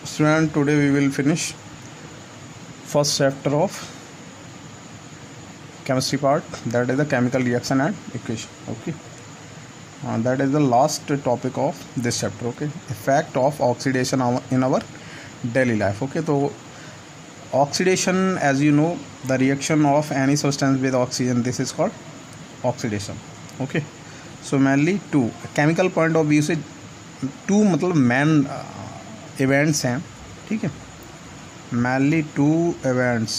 Student, today we will finish first chapter of chemistry part, that is the chemical reaction and equation. Okay, that is the last topic of this chapter. Okay, effect of oxidation in our daily life. Okay, so oxidation, as you know, the reaction of any substance with oxygen, this is called oxidation. Okay, so mainly two chemical point of view से to मतलब main events हैं, ठीक है, mainly two events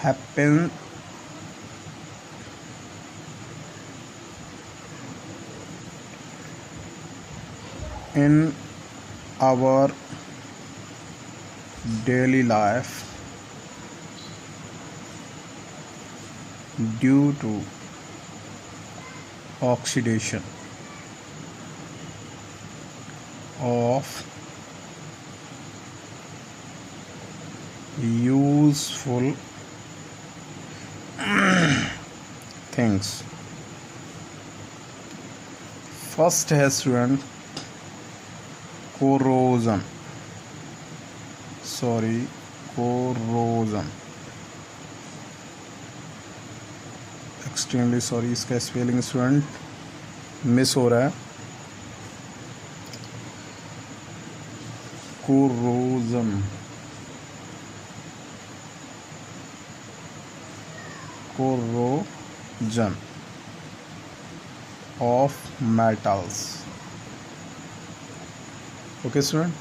happen in our daily life due to oxidation of useful things. First है student corrosion. Extremely sorry, इसका spelling student miss हो रहा है. corrosion of metals. Okay student,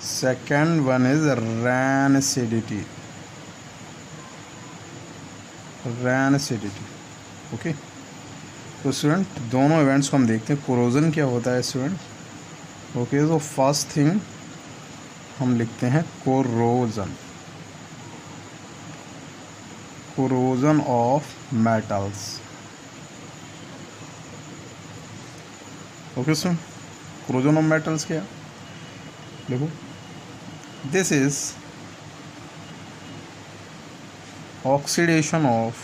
second one is rancidity. Okay, तो student दोनों events को हम देखते हैं. कोरोजन क्या होता है स्टूडेंट? ओके, तो फर्स्ट थिंग हम लिखते हैं corrosion of metals. Okay student, corrosion of metals क्या देखो, this is oxidation of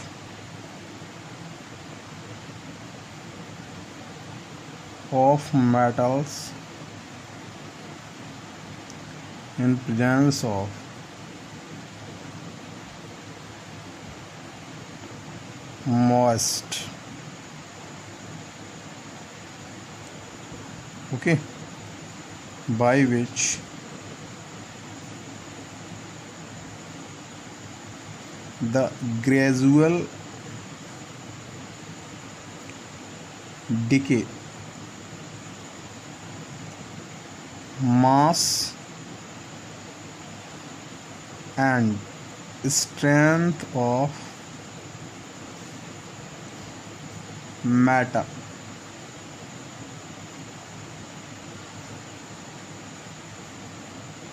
metals in presence of moist. Okay, by which the gradual decay, mass and strength of matter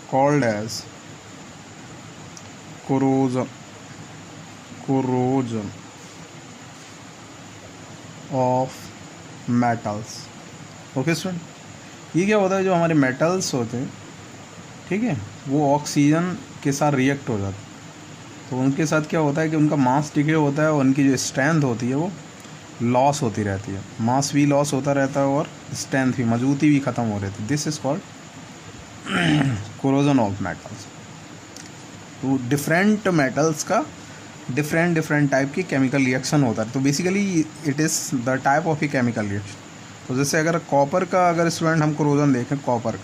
called as corrosion of metals. Okay student, ये क्या होता है, जो हमारे metals होते हैं, ठीक है, वो ऑक्सीजन के साथ रिएक्ट हो जाते हैं, तो उनके साथ क्या होता है कि उनका मास डिके होता है और उनकी जो स्ट्रेंथ होती है वो लॉस होती रहती है. मास भी लॉस होता रहता है और स्ट्रेंथ भी, मजबूती भी ख़त्म हो रहती है. This is called corrosion of metals. तो डिफरेंट मेटल्स का डिफरेंट टाइप की केमिकल रिएक्शन होता है. तो basically it is the type of a chemical reaction. तो जैसे अगर कॉपर का अगर स्टूडेंट हम कोरोजन देखें कॉपर,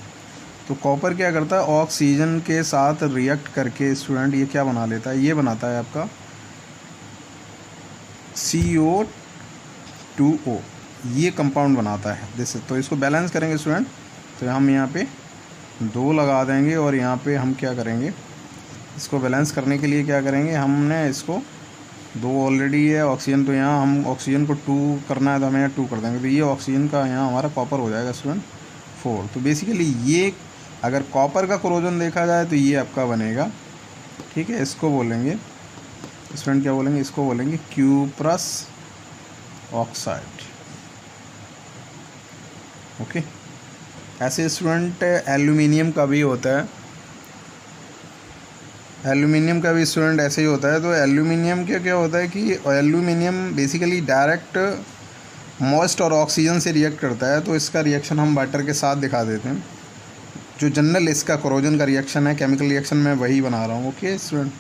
तो कॉपर क्या करता है, ऑक्सीजन के साथ रिएक्ट करके स्टूडेंट ये क्या बना लेता है, ये बनाता है आपका CO2O, ये कंपाउंड बनाता है. जैसे तो इसको बैलेंस करेंगे स्टूडेंट, तो हम यहाँ पे 2 लगा देंगे और यहाँ पे हम क्या करेंगे, इसको बैलेंस करने के लिए क्या करेंगे, हमने इसको 2 ऑलरेडी है ऑक्सीजन, तो यहाँ हम ऑक्सीजन को 2 करना है तो हम यहाँ 2 कर देंगे, तो ये ऑक्सीजन का यहाँ हमारा कॉपर हो जाएगा स्टूडेंट 4. तो बेसिकली ये अगर कॉपर का कोरोजन देखा जाए तो ये आपका बनेगा, ठीक है, इसको बोलेंगे स्टूडेंट, क्या बोलेंगे, इसको बोलेंगे क्यूप्रस ऑक्साइड. ओके, ऐसे स्टूडेंट एल्यूमिनियम का भी होता है, एल्यूमिनियम का भी स्टूडेंट ऐसे ही होता है. तो एल्यूमिनियम क्या क्या होता है कि एल्यूमिनियम बेसिकली डायरेक्ट मॉइस्ट और ऑक्सीजन से रिएक्ट करता है, तो इसका रिएक्शन हम वाटर के साथ दिखा देते हैं। जो जनरल इसका कोरोजन का रिएक्शन है, केमिकल रिएक्शन मैं वही बना रहा हूँ। ओके स्टूडेंट,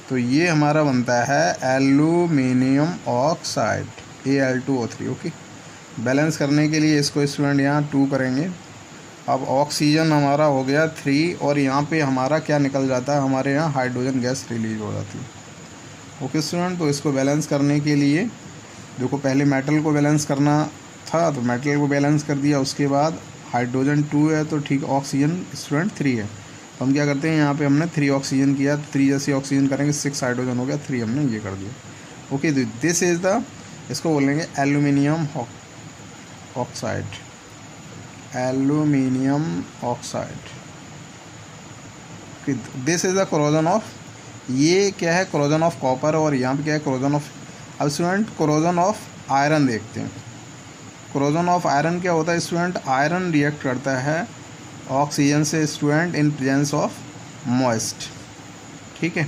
तो ये हमारा बनता है aluminium oxide Al2O3। Okay, balance करने के लिए इसको स्टूडेंट यहाँ 2 करेंगे। अब ऑक्सीजन हमारा हो गया 3 और यहाँ पे हमारा क्या निकल जाता है, हमारे यहाँ हाइड्रोजन गैस रिलीज हो जाती है। ओके स्टूडेंट, तो इसको बैलेंस करने के लिए देखो पहले मेटल को बैलेंस करना था, तो मेटल को बैलेंस कर दिया। उसके बाद हाइड्रोजन 2 है तो ठीक, ऑक्सीजन स्टूडेंट 3 है, तो हम क्या करते हैं यहाँ पे हमने 3 ऑक्सीजन किया, 3 जैसे ऑक्सीजन करेंगे 6 हाइड्रोजन हो गया, 3 हमने ये कर दिया। ओके, दिस इज़ द, इसको बोलेंगे aluminium oxide, aluminium oxide. This is the corrosion of, ये क्या है, कोरोजन ऑफ कॉपर, और यहाँ पे क्या है, कोरोजन ऑफ। अब स्टूडेंट कोरोजन ऑफ आयरन देखते हैं। कोरोजन ऑफ आयरन क्या होता है स्टूडेंट, आयरन रिएक्ट करता है ऑक्सीजन से student in presence of moist. ठीक है,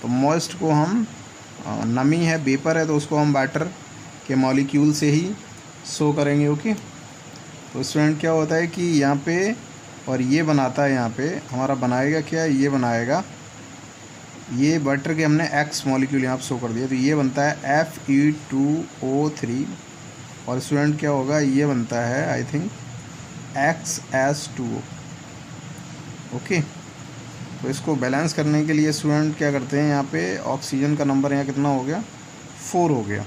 तो मॉइस्ट को हम नमी है, वेपर है, तो उसको हम वाटर के मॉलिक्यूल से ही शो करेंगे। ओके, तो स्टूडेंट क्या होता है कि यहाँ पे, और ये बनाता है, यहाँ पे हमारा बनाएगा क्या, ये बनाएगा, ये वाटर के हमने X मॉलिक्यूल यहाँ पे शो कर दिया, तो ये बनता है Fe2O3, और स्टूडेंट क्या होगा, ये बनता है आई थिंक XS2O। ओके, तो इसको बैलेंस करने के लिए स्टूडेंट क्या करते हैं, यहाँ पे ऑक्सीजन का नंबर यहाँ कितना हो गया, 4 हो गया,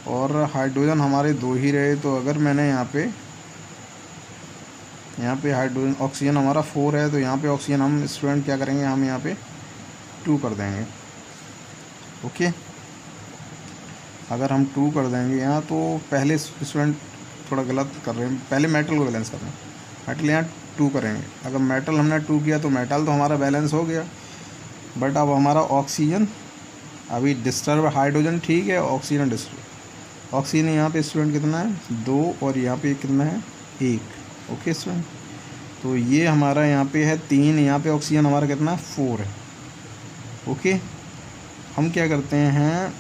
और हाइड्रोजन हमारे 2 ही रहे। तो अगर मैंने यहाँ पे हाइड्रोजन, ऑक्सीजन हमारा 4 है, तो यहाँ पे ऑक्सीजन हम स्टूडेंट क्या करेंगे, हम यहाँ पे 2 कर देंगे। ओके, अगर हम 2 कर देंगे यहाँ, तो पहले स्टूडेंट थोड़ा गलत कर रहे हैं, पहले मेटल को बैलेंस कर रहे हैं, मेटल यहाँ 2 करेंगे। अगर मेटल हमने 2 किया तो मेटल तो हमारा बैलेंस हो गया, बट अब हमारा ऑक्सीजन अभी डिस्टर्ब, हाइड्रोजन ठीक है, ऑक्सीजन डिस्टर्ब। ऑक्सीजन यहाँ पे स्टूडेंट कितना है, 2, और यहाँ पे कितना है, 1। ओके स्टूडेंट, तो ये हमारा यहाँ पे है 3, यहाँ पे ऑक्सीजन हमारा कितना है, 4 है। ओके, हम क्या करते हैं,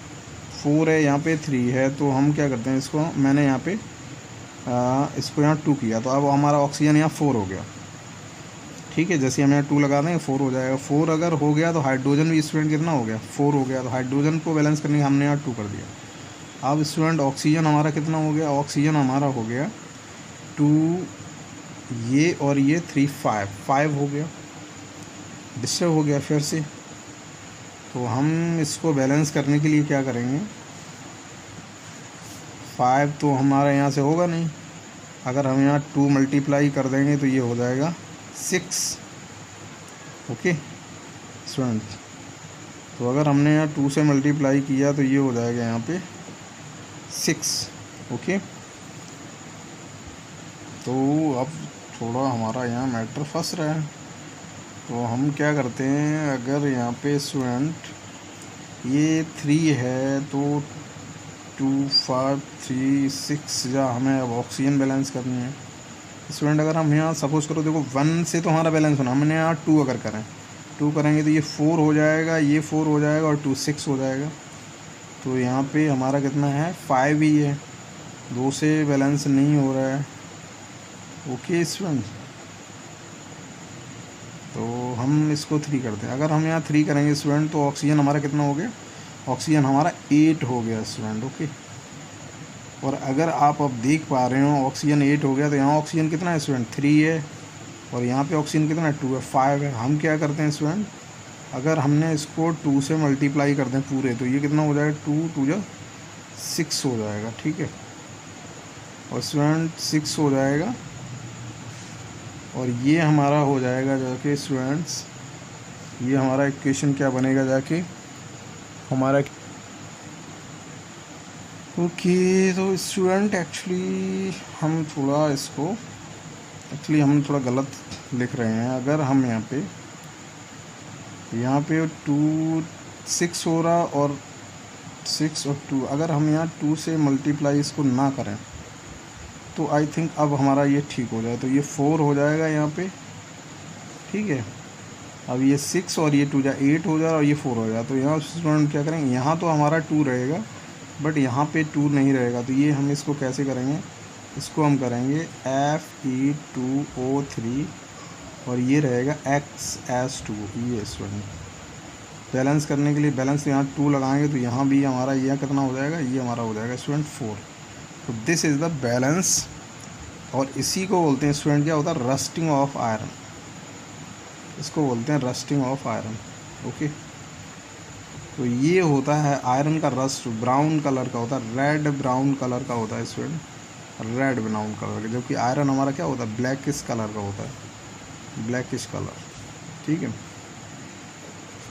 4 है, यहाँ पे 3 है, तो हम क्या करते हैं, इसको मैंने यहाँ पे इसको यहाँ 2 किया, तो अब हमारा ऑक्सीजन यहाँ 4 हो गया। ठीक है, जैसे हम यहाँ 2 लगा देंगे 4 हो जाएगा। 4 अगर हो गया तो हाइड्रोजन भी स्टूडेंट कितना हो गया, 4 हो गया, तो हाइड्रोजन को बैलेंस करने के हमने यहाँ 2 कर दिया। अब स्टूडेंट ऑक्सीजन हमारा कितना हो गया, ऑक्सीजन हमारा हो गया 2, ये और ये 3, 5 हो गया, डिस्टर्ब हो गया फिर से। तो हम इसको बैलेंस करने के लिए क्या करेंगे, 5 तो हमारा यहाँ से होगा नहीं, अगर हम यहाँ 2 मल्टीप्लाई कर देंगे तो ये हो जाएगा 6। ओके स्टूडेंट, तो अगर हमने यहाँ 2 से मल्टीप्लाई किया तो ये हो जाएगा यहाँ पे 6। ओके, तो अब थोड़ा हमारा यहाँ मैटर फंस रहा है, तो हम क्या करते हैं, अगर यहाँ पे स्टूडेंट ये 3 है, तो 2, 5, 3, 6 या हमें अब ऑक्सीजन बैलेंस करनी है स्टूडेंट। अगर हम यहाँ सपोज करो, देखो 1 से तो हमारा बैलेंस होना, हमने यहाँ 2 अगर करें, 2 करेंगे तो ये 4 हो जाएगा, ये 4 हो जाएगा, और 2 6 हो जाएगा। तो यहाँ पे हमारा कितना है, 5 ही है, 2 से बैलेंस नहीं हो रहा है। ओके स्टूडेंट, तो हम इसको 3 करते हैं। अगर हम यहाँ 3 करेंगे स्टूडेंट, तो ऑक्सीजन हमारा कितना हो गया, ऑक्सीजन हमारा 8 हो गया स्टूडेंट। ओके, और अगर आप अब देख पा रहे हो ऑक्सीजन 8 हो गया, तो यहाँ ऑक्सीजन कितना है स्टूडेंट, 3 है, और यहाँ पे ऑक्सीजन कितना है, 2 है, 5 है। हम क्या करते हैं स्टूडेंट, अगर हमने इसको 2 से मल्टीप्लाई कर दें पूरे, तो ये कितना हो जाएगा, 2 2 जा 6 हो जाएगा। ठीक है, और स्टूडेंट 6 हो जाएगा, और ये हमारा हो जाएगा जाके स्टूडेंट्स, ये हमारा इक्वेशन क्या बनेगा जाके हमारा। ओके, तो स्टूडेंट एक्चुअली हम थोड़ा गलत लिख रहे हैं। अगर हम यहाँ पे 2 6 हो रहा, और 6 और 2, अगर हम यहाँ 2 से मल्टीप्लाई इसको ना करें, तो आई थिंक अब हमारा ये ठीक हो जाए, तो ये 4 हो जाएगा यहाँ पे। ठीक है, अब ये 6 और ये 2 जा 8 हो जाए, और ये 4 हो जाए, तो यहाँ स्टूडेंट क्या करेंगे, यहाँ तो हमारा 2 रहेगा, बट यहाँ पे 2 नहीं रहेगा, तो ये हम इसको कैसे करेंगे, इसको हम करेंगे Fe2O3 और ये रहेगा XS2। ये स्टूडेंट बैलेंस करने के लिए बैलेंस यहाँ 2 लगाएंगे तो यहाँ भी हमारा यह कितना हो जाएगा, ये हमारा हो जाएगा स्टूडेंट 4। तो दिस इज़ द बैलेंस, और इसी को बोलते हैं स्टूडेंट क्या होता है, रस्टिंग ऑफ आयरन। इसको बोलते हैं रस्टिंग ऑफ आयरन। ओके, तो ये होता है आयरन का रस्ट, ब्राउन कलर का होता है, रेड ब्राउन कलर का होता है स्टूडेंट, रेड ब्राउन कलर का, जबकि आयरन हमारा क्या होता है, ब्लैकिश कलर का होता है, ब्लैकिश कलर। ठीक है,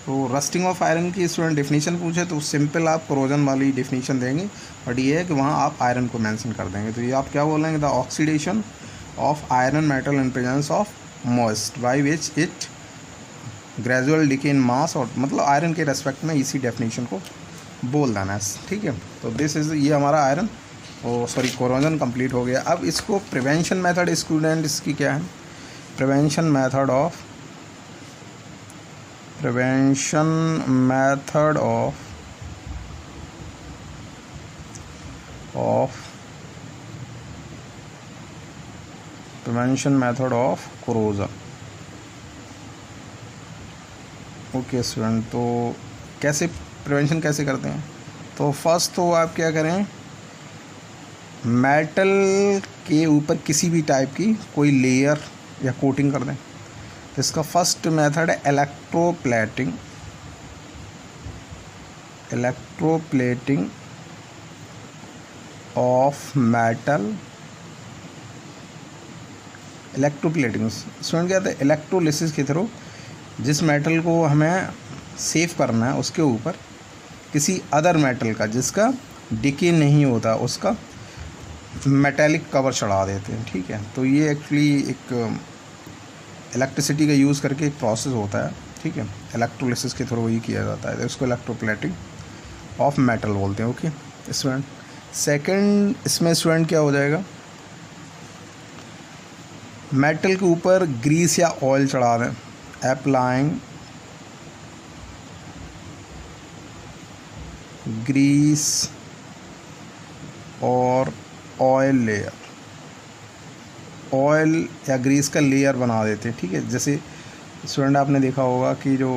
तो रस्टिंग ऑफ आयरन की स्टूडेंट डेफिनेशन पूछे तो सिंपल आप कोरोजन वाली डेफिनेशन देंगे, बट ये है कि वहाँ आप आयरन को मेंशन कर देंगे। तो ये आप क्या बोलेंगे, the oxidation of iron metal in presence of moist by which it gradual decay in mass, और मतलब आयरन के रेस्पेक्ट में इसी डेफिनेशन को बोल देना है। ठीक है, तो दिस इज़, ये हमारा आयरन और सॉरी कोरोजन कंप्लीट हो गया। अब इसको प्रिवेंशन मेथड स्टूडेंट इसकी क्या है, prevention method of prevention method of prevention method of corrosion. Okay student, तो कैसे प्रिवेंशन कैसे करते हैं, तो फर्स्ट तो आप क्या करें, मेटल के ऊपर किसी भी टाइप की कोई लेयर या कोटिंग कर दें। तो इसका फर्स्ट मेथड है electroplating, electroplating of metal. Electroplating student क्या होता है, इलेक्ट्रोलिसिस के थ्रू जिस मेटल को हमें सेव करना है उसके ऊपर किसी अदर मेटल का जिसका डिके नहीं होता उसका मेटेलिक कवर चढ़ा देते हैं। ठीक है, तो ये एक्चुअली एक इलेक्ट्रिसिटी का यूज़ करके एक प्रोसेस होता है। ठीक है, इलेक्ट्रोलिसिस के थ्रू ही किया जाता है, तो इसको इलेक्ट्रोप्लेटिंग ऑफ मेटल बोलते हैं। ओके स्टूडेंट, सेकंड इसमें स्टूडेंट क्या हो जाएगा, मेटल के ऊपर ग्रीस या ऑयल चढ़ा दें, अप्लाइंग ग्रीस और ऑयल लेयर, ऑयल या ग्रीस का लेयर बना देते हैं। ठीक है, जैसे स्टूडेंट आपने देखा होगा कि जो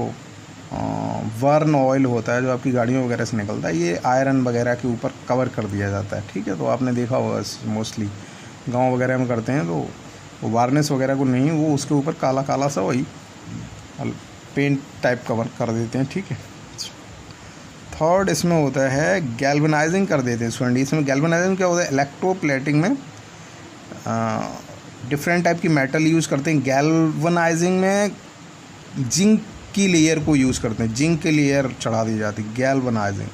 वर्न ऑयल होता है जो आपकी गाड़ियों वगैरह से निकलता है, ये आयरन वगैरह के ऊपर कवर कर दिया जाता है। ठीक है, तो आपने देखा होगा मोस्टली गांव वगैरह में करते हैं, तो वार्निश वगैरह को नहीं, वो उसके ऊपर काला काला सा वही पेंट टाइप कवर कर देते हैं। ठीक है, थर्ड इसमें होता है गैल्वेनाइजिंग कर देते हैं स्टूडेंट। इसमें गैल्वेनाइजिंग क्या होता है, इलेक्ट्रोप्लेटिंग में डिफरेंट टाइप की मेटल यूज़ करते हैं। गैल्वेनाइजिंग में जिंक की लेयर को यूज़ करते हैं, जिंक की लेयर चढ़ा दी जाती है, गैल्वेनाइजिंग,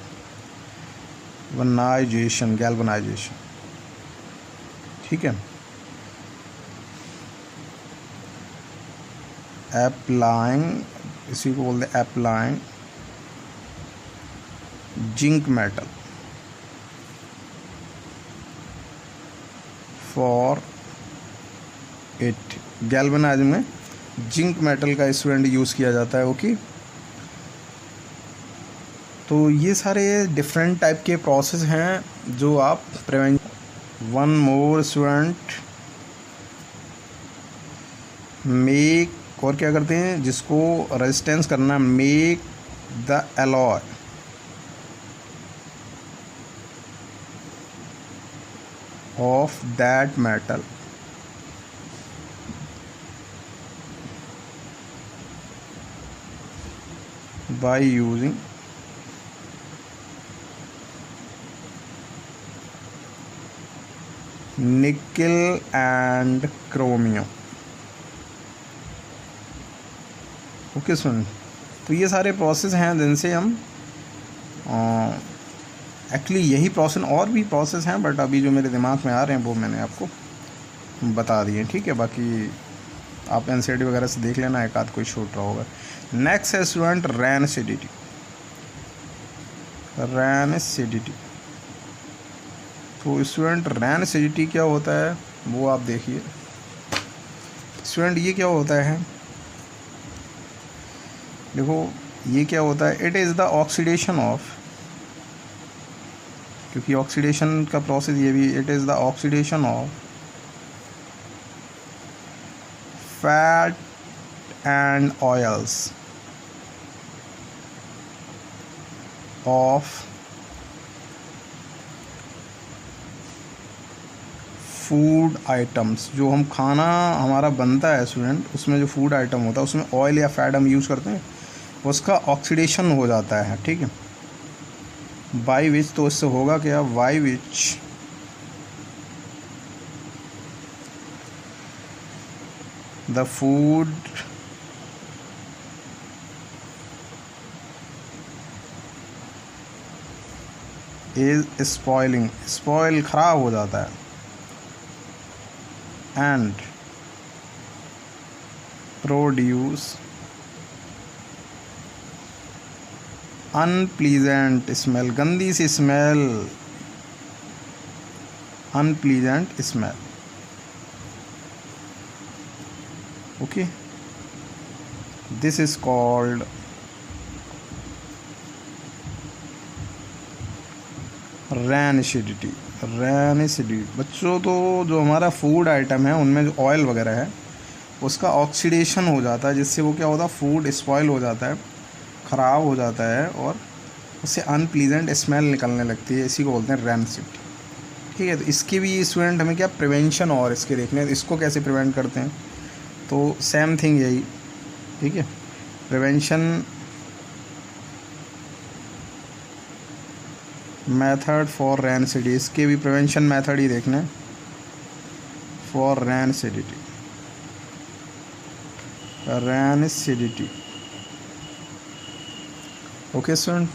गैल्वेनाइजेशन। ठीक है, अप्लाइंग, इसी को बोलते हैं applying zinc metal for it, galvanising में जिंक मेटल का स्टूडेंट यूज़ किया जाता है। ओके, तो ये सारे डिफरेंट टाइप के प्रोसेस हैं जो आप prevent. One more student, make, और क्या करते हैं जिसको रेजिस्टेंस करना, make the alloy of that metal by using nickel and chromium। Okay सुन, तो ये सारे प्रोसेस हैं जिनसे हम एक्चुअली यही प्रोसेस, और भी प्रोसेस हैं बट अभी जो मेरे दिमाग में आ रहे हैं वो मैंने आपको बता दिए। ठीक है, बाकी आप एनसीईआरटी वगैरह से देख लेना, एक आध कोई छूट रहा होगा। नेक्स्ट है स्टूडेंट रैन एसिडिटी। रैन एसिडिटी, तो स्टूडेंट रैन एसिडिटी क्या होता है वो आप देखिए। स्टूडेंट ये क्या होता है, देखो ये क्या होता है, it is the oxidation of, क्योंकि ऑक्सीडेशन का प्रोसेस ये भी, it is the oxidation of fat and oils of food items. जो हम खाना हमारा बनता है स्टूडेंट, उसमें जो फूड आइटम होता है उसमें ऑयल या फैट हम यूज़ करते हैं, उसका ऑक्सीडेशन हो जाता है, ठीक है, बाई विच। तो इससे होगा क्या, by which the food is spoiling, spoil खराब हो जाता है, एंड प्रोड्यूस अनप्लीजेंट स्मेल, गंदी सी smell, unpleasant smell. Okay, this is called rain acidity. Rain acidity बच्चों, तो जो हमारा फूड आइटम है उनमें जो ऑयल वगैरह है उसका ऑक्सीडेशन हो जाता है, जिससे वो क्या होता है, फूड स्पॉइल हो जाता है, ख़राब हो जाता है, और उससे अनप्लीजेंट स्मेल निकलने लगती है। इसी को बोलते हैं रैन एसिडिटी, ठीक है। तो इसकी भी स्टूडेंट हमें क्या प्रिवेंशन और इसके देखने, इसको कैसे प्रिवेंट करते हैं, तो सेम थिंग यही, ठीक है। Prevention method for rancidity, इसके भी प्रिवेंशन मेथड ही देखने for rain acidity, rain acidity. Okay student,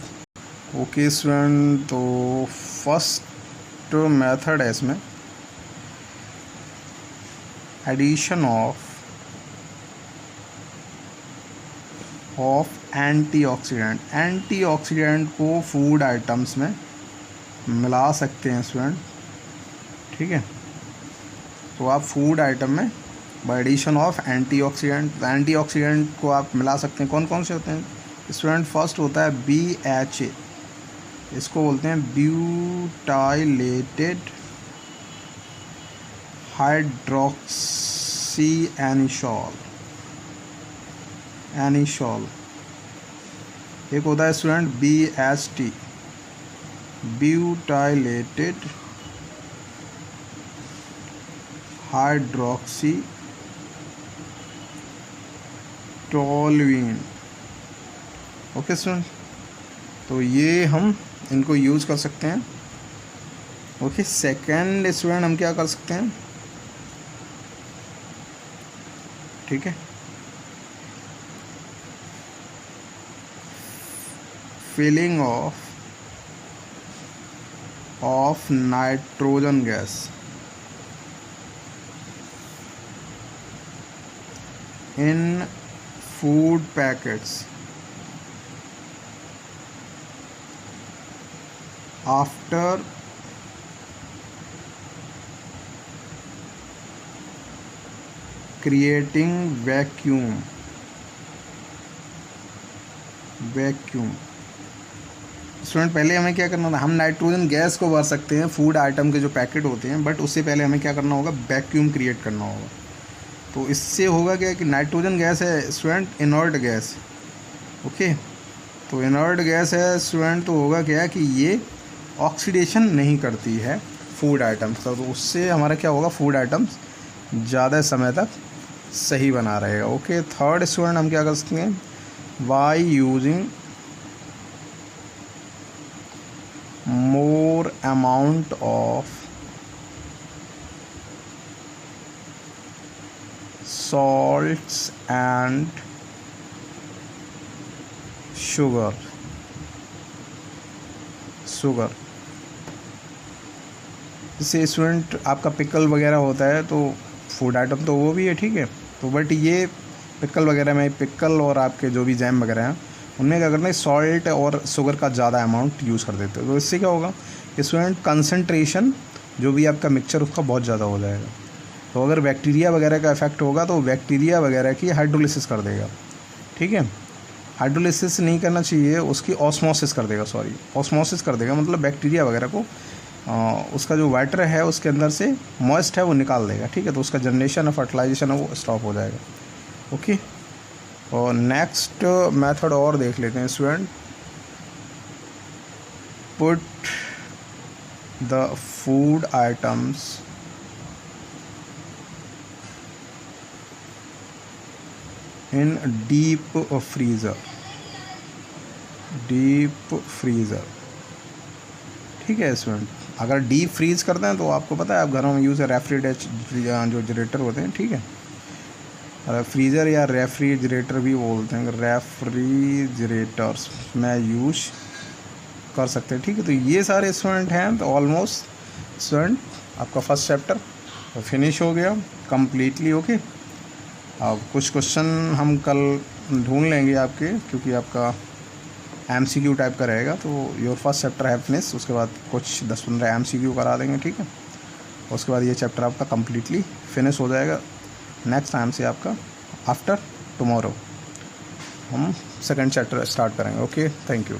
okay student, तो फर्स्ट मेथड है इसमें एडिशन ऑफ एंटीऑक्सीडेंट। एंटीऑक्सीडेंट को फूड आइटम्स में मिला सकते हैं स्टूडेंट, ठीक है। तो आप फूड आइटम में by addition of antioxidant, antioxidant को आप मिला सकते हैं। कौन कौन से होते हैं स्टूडेंट? फर्स्ट होता है BHA, इसको बोलते हैं ब्यूटाइलेटेड हाइड्रोक्सी एनिसॉल। एक होता है student BHT, butylated hydroxy toluene. Okay student, तो ये हम इनको यूज़ कर सकते हैं। ओके, सेकेंड स्टूडेंट हम क्या कर सकते हैं, ठीक है, filling of nitrogen gas in food packets after creating vacuum. Student, पहले हमें क्या करना था, हम नाइट्रोजन गैस को भर सकते हैं फूड आइटम के जो पैकेट होते हैं, बट उससे पहले हमें क्या करना होगा, वैक्यूम क्रिएट करना होगा। तो इससे होगा क्या कि नाइट्रोजन गैस है स्टूडेंट इनर्ट गैस, ओके। तो इनर्ट गैस है स्टूडेंट, तो होगा क्या कि ये ऑक्सीडेशन नहीं करती है फूड आइटम्स का, तो उससे हमारा क्या होगा, फूड आइटम्स ज़्यादा समय तक सही बना रहेगा। ओके, थर्ड स्टूडेंट हम क्या कर सकते हैं, by using more amount of salts and sugar। जैसे स्टूडेंट आपका पिकल वगैरह होता है, तो फूड आइटम तो वो भी है, ठीक है, तो बट ये पिकल वगैरह में, पिकल और आपके जो भी जैम वगैरह हैं उनमें क्या करना है, सॉल्ट और शुगर का ज़्यादा अमाउंट यूज़ कर देते हो। तो इससे क्या होगा, स्टूडेंट कंसंट्रेशन जो भी आपका मिक्सचर उसका बहुत ज़्यादा हो जाएगा। तो अगर बैक्टीरिया वगैरह का इफेक्ट होगा तो बैक्टीरिया वगैरह की हाइड्रोलिसिस कर देगा, ठीक है। हाइड्रोलिसिस नहीं करना चाहिए, उसकी ऑस्मोसिस कर देगा, सॉरी ऑस्मोसिस कर देगा, मतलब बैक्टीरिया वगैरह को उसका जो वाटर है उसके अंदर से मॉइस्ट है वो निकाल देगा, ठीक है। तो उसका जनरेशन और फर्टिलाइजेशन है वो स्टॉप हो जाएगा। ओके, और नेक्स्ट मेथड और देख लेते हैं student. Put the food items in deep freezer, deep freezer, ठीक है स्टूडेंट। अगर डीप फ्रीज करते हैं तो आपको पता है आप घरों में यूज़ है रेफ्रिजरेटर होते हैं, ठीक है। फ्रीज़र या रेफ्रिजरेटर भी बोलते हैं, रेफ्रिजरेटर्स में यूज कर सकते हैं, ठीक है। तो ये सारे स्टूडेंट हैं, तो ऑलमोस्ट स्टूडेंट आपका फर्स्ट चैप्टर फिनिश हो गया कम्प्लीटली। ओके, अब कुछ क्वेश्चन हम कल ढूंढ लेंगे आपके, क्योंकि आपका MCQ टाइप का रहेगा। तो योर फर्स्ट चैप्टर है फिनिश, उसके बाद कुछ 10-15 MCQ करा देंगे, ठीक है। उसके बाद ये चैप्टर आपका कम्प्लीटली फिनिश हो जाएगा। नेक्स्ट टाइम से आपका आफ्टर टुमारो हम सेकंड चैप्टर स्टार्ट करेंगे। Okay, thank you.